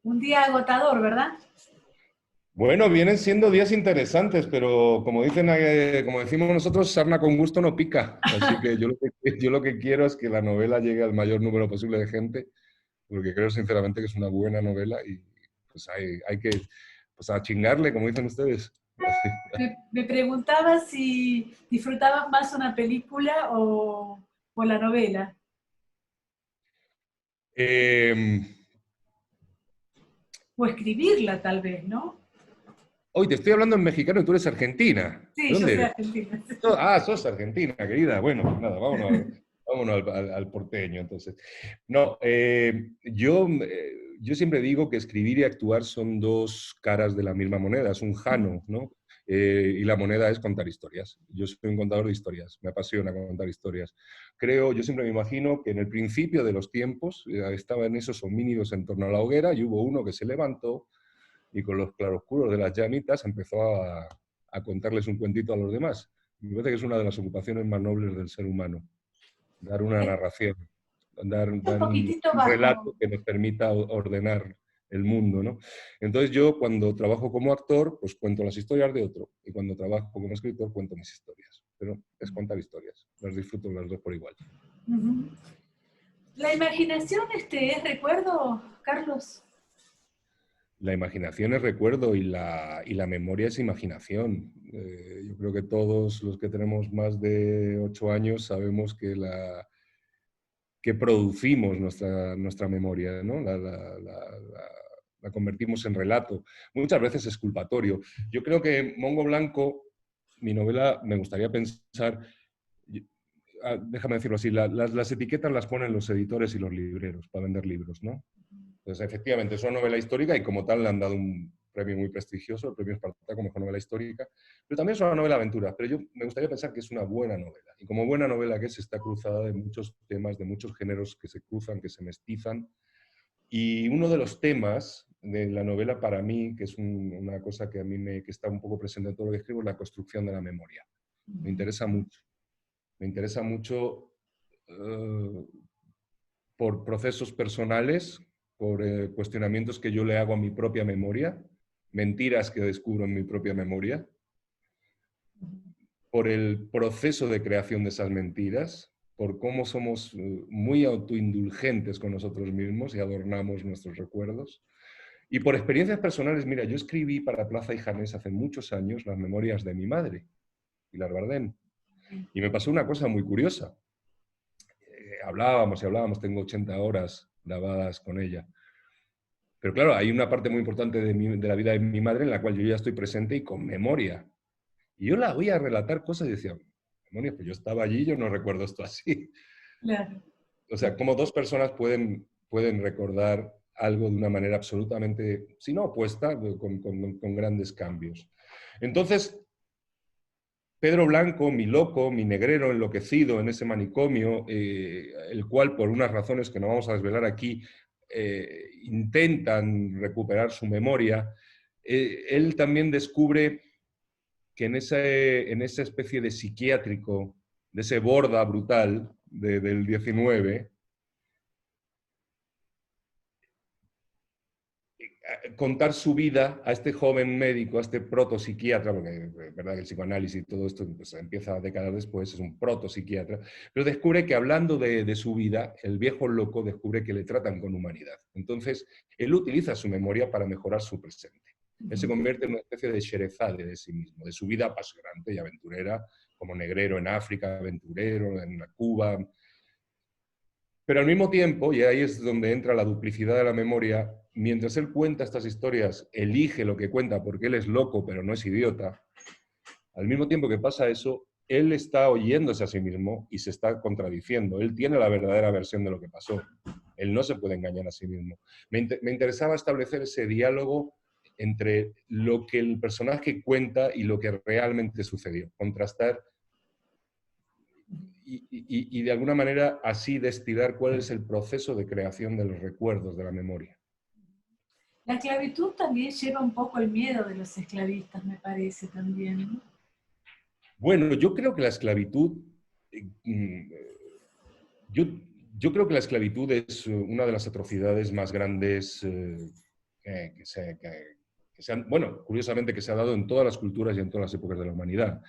Un día agotador, ¿verdad? Bueno, vienen siendo días interesantes, pero como dicen, como decimos nosotros, sarna con gusto no pica. Así que yo lo que quiero es que la novela llegue al mayor número posible de gente, porque creo sinceramente que es una buena novela y pues hay que pues, a chingarle, como dicen ustedes. Así. Me preguntaba si disfrutabas más una película o la novela. Eh, O escribirla, tal vez, ¿no? Hoy te estoy hablando en mexicano y tú eres argentina. Sí, ¿De yo dónde soy eres? argentina. Sos argentina, querida. Bueno, pues nada, vámonos al porteño, entonces. No, yo siempre digo que escribir y actuar son dos caras de la misma moneda, es un jano, ¿no? Y la moneda es contar historias. Yo soy un contador de historias, me apasiona contar historias. Yo siempre me imagino que en el principio de los tiempos estaban esos homínidos en torno a la hoguera y hubo uno que se levantó y con los claroscuros de las llamitas empezó a contarles un cuentito a los demás. Me parece que es una de las ocupaciones más nobles del ser humano, dar una narración, Un dar un poquitito bajo. relato que nos permita ordenar el mundo, ¿no? Entonces yo cuando trabajo como actor, pues cuento las historias de otro, y cuando trabajo como escritor cuento mis historias, pero es contar historias, las disfruto las dos por igual. Ujú. ¿La imaginación es recuerdo, Carlos? La imaginación es recuerdo y la memoria es imaginación. Yo creo que todos los que tenemos más de 8 años sabemos que producimos nuestra memoria, ¿no? La convertimos en relato. Muchas veces es culpatorio. Yo creo que Mongo Blanco, mi novela, me gustaría pensar, déjame decirlo así, las etiquetas las ponen los editores y los libreros para vender libros, ¿no? Entonces, efectivamente, es una novela histórica y como tal le han dado un premio muy prestigioso, el premio Espartaco Mejor Novela Histórica, pero también es una novela aventura, pero yo me gustaría pensar que es una buena novela. Y como buena novela que es, está cruzada de muchos temas, de muchos géneros que se cruzan, que se mestizan. Y uno de los temas de la novela para mí, que es una cosa que a mí que está un poco presente en todo lo que escribo, es la construcción de la memoria. Me interesa mucho. Me interesa mucho eh, por procesos personales, por cuestionamientos que yo le hago a mi propia memoria, mentiras que descubro en mi propia memoria, por el proceso de creación de esas mentiras, por cómo somos muy autoindulgentes con nosotros mismos y adornamos nuestros recuerdos. Y por experiencias personales, mira, yo escribí para Plaza y Janés hace muchos años las memorias de mi madre, Pilar Bardén. Y me pasó una cosa muy curiosa. Hablábamos y hablábamos, tengo 80 horas grabadas con ella. Pero claro, hay una parte muy importante de la vida de mi madre en la cual yo ya estoy presente y con memoria. Y yo la oía relatar cosas y decía, demonios, pues yo estaba allí y yo no recuerdo esto así. Claro. O sea, como dos personas pueden recordar algo de una manera absolutamente, si no opuesta, con grandes cambios. Entonces, Pedro Blanco, mi loco, mi negrero enloquecido en ese manicomio, el cual por unas razones que no vamos a desvelar aquí, intentan recuperar su memoria, él también descubre que en esa especie de psiquiátrico, de ese borda brutal del 19, contar su vida a este joven médico, a este protopsiquiatra, porque es verdad que el psicoanálisis y todo esto pues, empieza décadas después, es un protopsiquiatra, pero descubre que hablando de su vida, el viejo loco descubre que le tratan con humanidad. Entonces, él utiliza su memoria para mejorar su presente. Él se convierte en una especie de Sherezade de sí mismo, de su vida apasionante y aventurera, como negrero en África, aventurero en Cuba, pero al mismo tiempo, y ahí es donde entra la duplicidad de la memoria, mientras él cuenta estas historias, elige lo que cuenta porque él es loco, pero no es idiota, al mismo tiempo que pasa eso, él está oyéndose a sí mismo y se está contradiciendo. Él tiene la verdadera versión de lo que pasó. Él no se puede engañar a sí mismo. Me interesaba establecer ese diálogo entre lo que el personaje cuenta y lo que realmente sucedió. Contrastar y de alguna manera así destilar cuál es el proceso de creación de los recuerdos, de la memoria. La esclavitud también lleva un poco el miedo de los esclavistas, me parece también, ¿no? Bueno, yo creo que la esclavitud, eh, mm, yo, yo creo que la esclavitud es una de las atrocidades más grandes bueno, curiosamente que se ha dado en todas las culturas y en todas las épocas de la humanidad.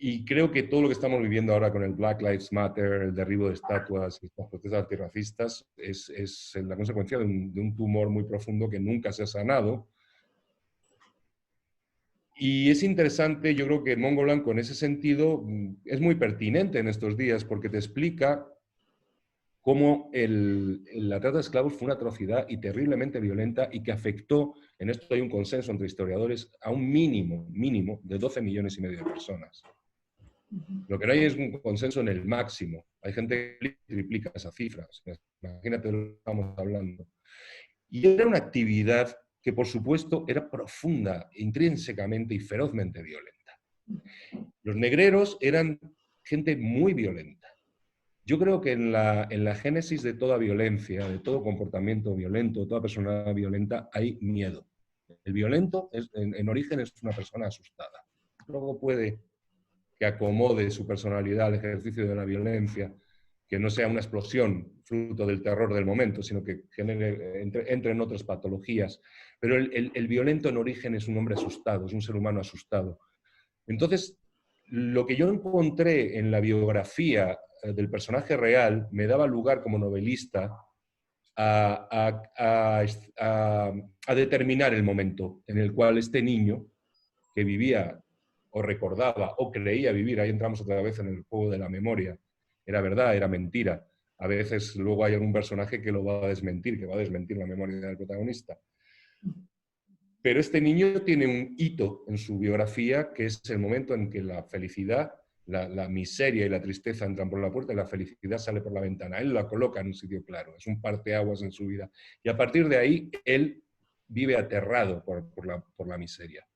Y creo que todo lo que estamos viviendo ahora con el Black Lives Matter, el derribo de estatuas, las protestas antirracistas, es la consecuencia de un tumor muy profundo que nunca se ha sanado. Y es interesante, yo creo que Mongo Blanco en ese sentido es muy pertinente en estos días porque te explica cómo la trata de esclavos fue una atrocidad y terriblemente violenta y que afectó, en esto hay un consenso entre historiadores, a un mínimo de 12 millones y medio de personas. Lo que no hay es un consenso en el máximo. Hay gente que triplica esa cifra. Imagínate lo que estamos hablando. Y era una actividad que, por supuesto, era profunda, intrínsecamente y ferozmente violenta. Los negreros eran gente muy violenta. Yo creo que en la génesis de toda violencia, de todo comportamiento violento, toda persona violenta, hay miedo. El violento, en origen, es una persona asustada. Luego puede que acomode su personalidad al ejercicio de la violencia, que no sea una explosión fruto del terror del momento, sino que entre en otras patologías. Pero el violento en origen es un hombre asustado, es un ser humano asustado. Entonces, lo que yo encontré en la biografía del personaje real me daba lugar como novelista a determinar el momento en el cual este niño que vivía o recordaba o creía vivir, ahí entramos otra vez en el juego de la memoria, era verdad, era mentira. A veces luego hay algún personaje que lo va a desmentir, que va a desmentir la memoria del protagonista. Pero este niño tiene un hito en su biografía, que es el momento en que la felicidad, la miseria y la tristeza entran por la puerta y la felicidad sale por la ventana. Él la coloca en un sitio claro, es un parteaguas en su vida. Y a partir de ahí, él vive aterrado por la miseria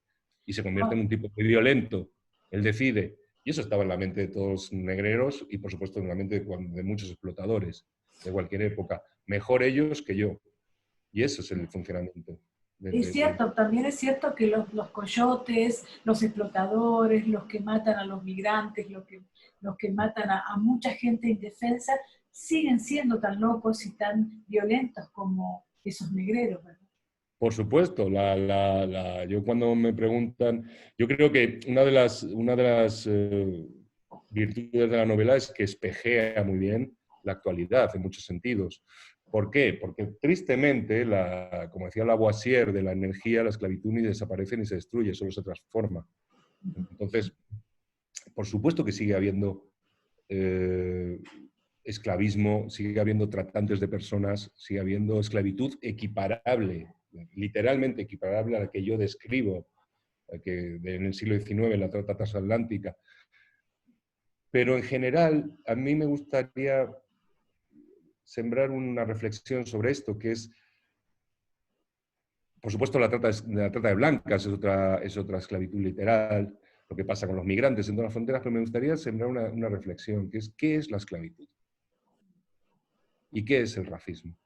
y se convierte en un tipo muy violento. Él decide, y eso estaba en la mente de todos los negreros y por supuesto en la mente de muchos explotadores de cualquier época. Mejor ellos que yo. Y eso es el funcionamiento. Es cierto, también es cierto que los coyotes, los explotadores, los que matan a los migrantes, los que matan a mucha gente indefensa, siguen siendo tan locos y tan violentos como esos negreros, ¿verdad? Por supuesto, yo cuando me preguntan, yo creo que una de las virtudes de la novela es que espejea muy bien la actualidad en muchos sentidos. ¿Por qué? Porque tristemente, como decía Lavoisier, de la energía, la esclavitud ni desaparece ni se destruye, solo se transforma. Entonces, por supuesto que sigue habiendo esclavismo, sigue habiendo tratantes de personas, sigue habiendo esclavitud equiparable, literalmente equiparable a la que yo describo en el siglo XIX, en la trata transatlántica. Pero en general, a mí me gustaría sembrar una reflexión sobre esto, que es, por supuesto, la trata de blancas es otra esclavitud literal, lo que pasa con los migrantes en todas las fronteras, pero me gustaría sembrar una reflexión, que es ¿qué es la esclavitud? ¿Y qué es el racismo?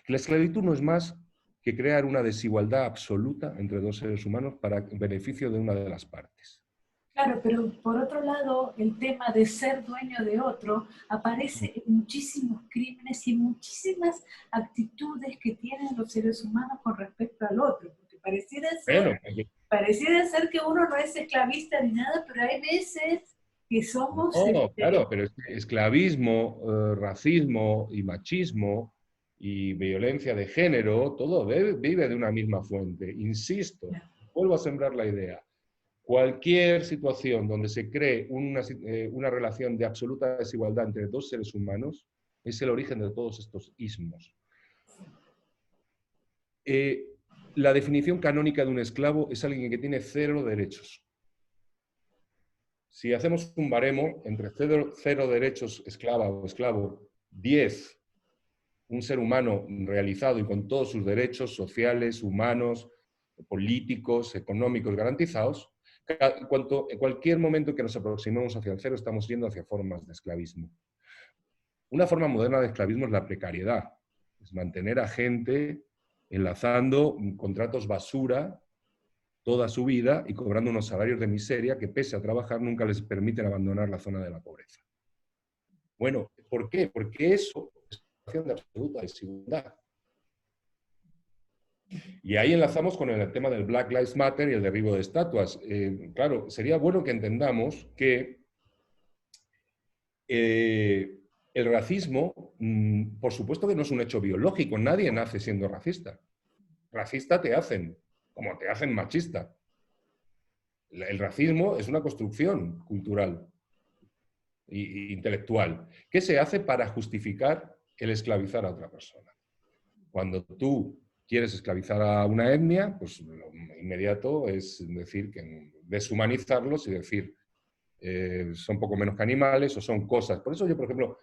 La esclavitud no es más que crear una desigualdad absoluta entre dos seres humanos para el beneficio de una de las partes. Claro, pero por otro lado, el tema de ser dueño de otro aparece en muchísimos crímenes y muchísimas actitudes que tienen los seres humanos con respecto al otro, porque pareciera ser que uno no es esclavista ni nada, pero hay veces que somos... No, claro, pero esclavismo, racismo y machismo y violencia de género, todo vive de una misma fuente. Insisto, vuelvo a sembrar la idea. Cualquier situación donde se cree una relación de absoluta desigualdad entre dos seres humanos es el origen de todos estos ismos. La definición canónica de un esclavo es alguien que tiene 0 derechos. Si hacemos un baremo entre 0 derechos esclava o esclavo, 10 un ser humano realizado y con todos sus derechos sociales, humanos, políticos, económicos garantizados, en cualquier momento que nos aproximemos hacia el 0 estamos yendo hacia formas de esclavismo. Una forma moderna de esclavismo es la precariedad, es mantener a gente enlazando contratos basura toda su vida y cobrando unos salarios de miseria que, pese a trabajar, nunca les permiten abandonar la zona de la pobreza. Bueno, ¿por qué? Porque eso es una situación de absoluta desigualdad. Y ahí enlazamos con el tema del Black Lives Matter y el derribo de estatuas. Claro, sería bueno que entendamos que el racismo, por supuesto que no es un hecho biológico, nadie nace siendo racista. Racista te hacen, como te hacen machista. El racismo es una construcción cultural e intelectual que se hace para justificar el esclavizar a otra persona. Cuando tú quieres esclavizar a una etnia, pues lo inmediato es decir que deshumanizarlos y decir son poco menos que animales o son cosas. Por eso yo, por ejemplo,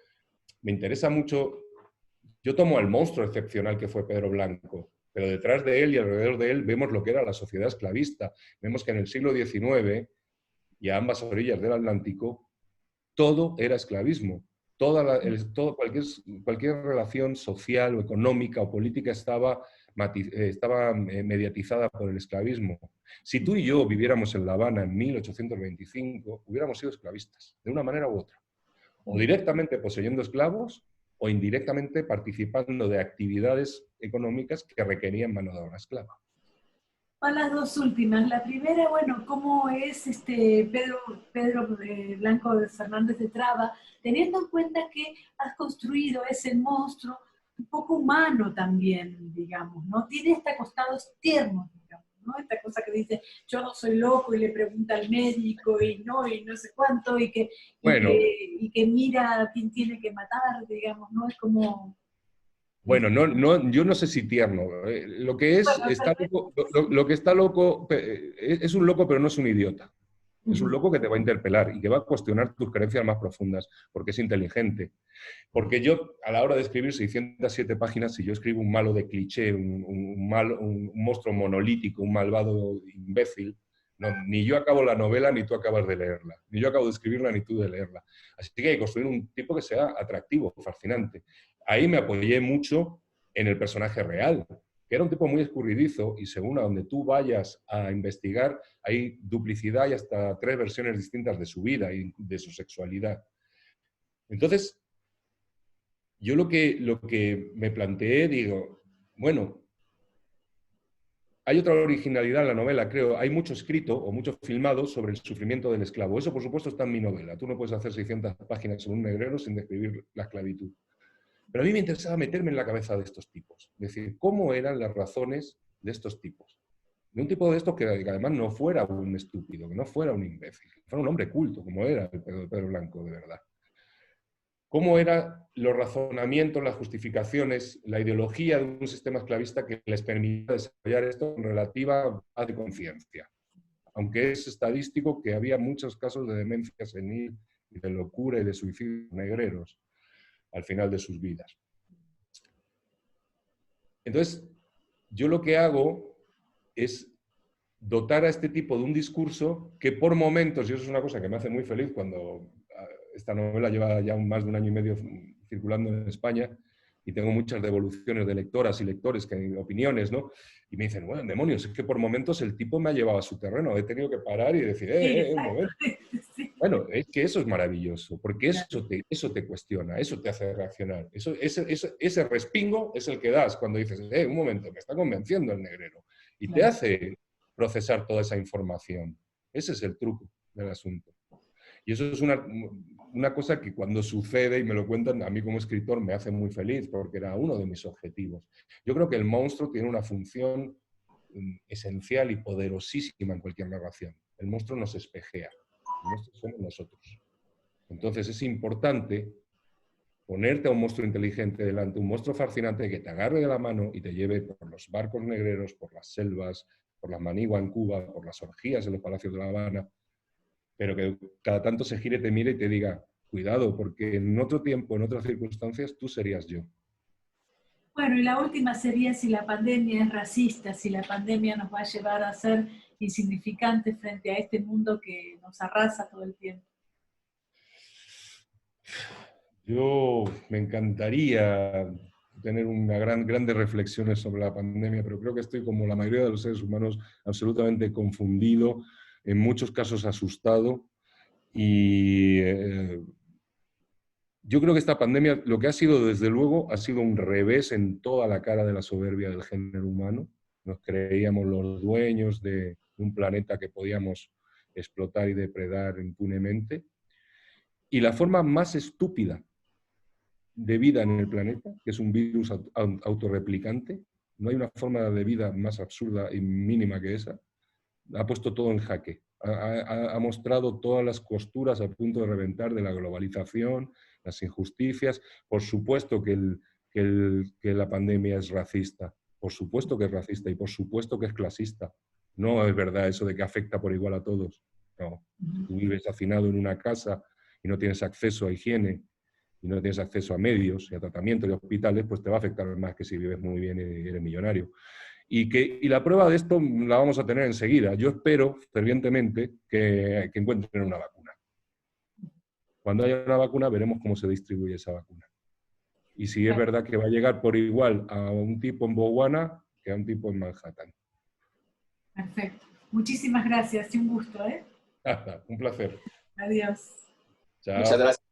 me interesa mucho, yo tomo al monstruo excepcional que fue Pedro Blanco, pero detrás de él y alrededor de él vemos lo que era la sociedad esclavista. Vemos que en el siglo XIX y a ambas orillas del Atlántico todo era esclavismo. Cualquier relación social o económica o política estaba mediatizada por el esclavismo. Si tú y yo viviéramos en La Habana en 1825, hubiéramos sido esclavistas, de una manera u otra. O directamente poseyendo esclavos o indirectamente participando de actividades económicas que requerían mano de obra esclava. A las dos últimas. La primera, bueno, ¿cómo es Pedro Blanco de Fernández de Traba, teniendo en cuenta que has construido ese monstruo un poco humano también, digamos, ¿no? Tiene hasta costados tiernos, digamos, ¿no? Esta cosa que dice, yo no soy loco, y le pregunta al médico, y no sé cuánto, Bueno, y que mira a quién tiene que matar, digamos, ¿no? Es como... bueno, yo no sé si tierno. Lo que es, Bueno, está loco, lo que está loco es un loco, pero no es un idiota. Es un loco que te va a interpelar y que va a cuestionar tus creencias más profundas, porque es inteligente. Porque yo, a la hora de escribir 607 páginas, si yo escribo un malo de cliché, un monstruo monolítico, un malvado imbécil, no, ni yo acabo la novela, ni tú acabas de leerla. Ni yo acabo de escribirla, ni tú de leerla. Así que hay que construir un tipo que sea atractivo, fascinante. Ahí me apoyé mucho en el personaje real, que era un tipo muy escurridizo y según a donde tú vayas a investigar, hay duplicidad y hasta 3 versiones distintas de su vida y de su sexualidad. Entonces, yo lo que me planteé, digo, bueno, hay otra originalidad en la novela, creo. Hay mucho escrito o mucho filmado sobre el sufrimiento del esclavo. Eso, por supuesto, está en mi novela. Tú no puedes hacer 600 páginas sobre un negrero sin describir la esclavitud. Pero a mí me interesaba meterme en la cabeza de estos tipos. Es decir, cómo eran las razones de estos tipos. De un tipo de estos que además no fuera un estúpido, que no fuera un imbécil, que fuera un hombre culto, como era el Pedro Blanco, de verdad. Cómo eran los razonamientos, las justificaciones, la ideología de un sistema esclavista que les permitía desarrollar esto en relativa paz de conciencia. Aunque es estadístico que había muchos casos de demencia senil, y de locura y de suicidios negreros al final de sus vidas. Entonces, yo lo que hago es dotar a este tipo de un discurso que por momentos, y eso es una cosa que me hace muy feliz cuando esta novela lleva ya más de un año y medio circulando en España y tengo muchas devoluciones de lectoras y lectores, opiniones, ¿no? Y me dicen, bueno, demonios, es que por momentos el tipo me ha llevado a su terreno, he tenido que parar y decir, un momento. Sí. Bueno, es que eso es maravilloso, porque eso te cuestiona, eso te hace reaccionar. Ese respingo es el que das cuando dices, un momento, me está convenciendo el negrero. Y te hace procesar toda esa información. Ese es el truco del asunto. Y eso es una cosa que cuando sucede y me lo cuentan, a mí como escritor me hace muy feliz, porque era uno de mis objetivos. Yo creo que el monstruo tiene una función esencial y poderosísima en cualquier narración. El monstruo nos espejea. El monstruo somos nosotros. Entonces es importante ponerte a un monstruo inteligente delante, un monstruo fascinante que te agarre de la mano y te lleve por los barcos negreros, por las selvas, por las manigua en Cuba, por las orgías en los palacios de La Habana, pero que cada tanto se gire, te mire y te diga, cuidado, porque en otro tiempo, en otras circunstancias, tú serías yo. Bueno, y la última sería si la pandemia es racista, si la pandemia nos va a llevar a ser insignificantes frente a este mundo que nos arrasa todo el tiempo. Yo me encantaría tener grandes reflexiones sobre la pandemia, pero creo que estoy, como la mayoría de los seres humanos, absolutamente confundido, en muchos casos asustado, y yo creo que esta pandemia, lo que ha sido, desde luego, ha sido un revés en toda la cara de la soberbia del género humano. Nos creíamos los dueños de un planeta que podíamos explotar y depredar impunemente. Y la forma más estúpida de vida en el planeta, que es un virus autorreplicante, no hay una forma de vida más absurda y mínima que esa, ha puesto todo en jaque. Ha mostrado todas las costuras a punto de reventar de la globalización, las injusticias. Por supuesto que la pandemia es racista, por supuesto que es racista y por supuesto que es clasista. No es verdad eso de que afecta por igual a todos. No. Si tú vives hacinado en una casa y no tienes acceso a higiene y no tienes acceso a medios y a tratamientos y a hospitales, pues te va a afectar más que si vives muy bien y eres millonario. Y la prueba de esto la vamos a tener enseguida. Yo espero fervientemente que encuentren una vacuna. Cuando haya una vacuna veremos cómo se distribuye esa vacuna. Y si es verdad que va a llegar por igual a un tipo en Botswana que a un tipo en Manhattan. Perfecto. Muchísimas gracias y un gusto, ¿eh? Un placer. Adiós. Chao. Muchas gracias.